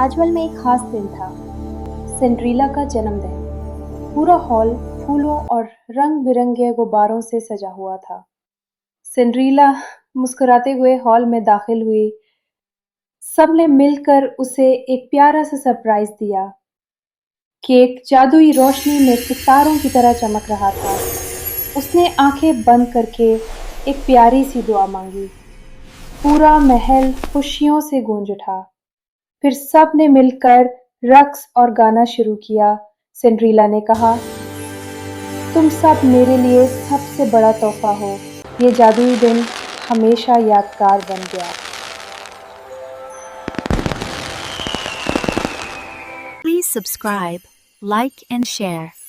आजमल में एक खास दिन था, सिंड्रेला का जन्मदिन। पूरा हॉल फूलों और रंग बिरंगे गुब्बारों से सजा हुआ था। सिंड्रेला मुस्कुराते हुए हॉल में दाखिल हुई। सबने मिलकर उसे एक प्यारा सा सरप्राइज दिया। केक जादुई रोशनी में सितारों की तरह चमक रहा था। उसने आंखें बंद करके एक प्यारी सी दुआ मांगी। पूरा महल खुशियों से गूंज उठा। फिर सब ने मिलकर रक्स और गाना शुरू किया। सिंड्रेला ने कहा, तुम सब मेरे लिए सबसे बड़ा तोहफा हो। ये जादुई दिन हमेशा यादगार बन गया। Please subscribe, like and share.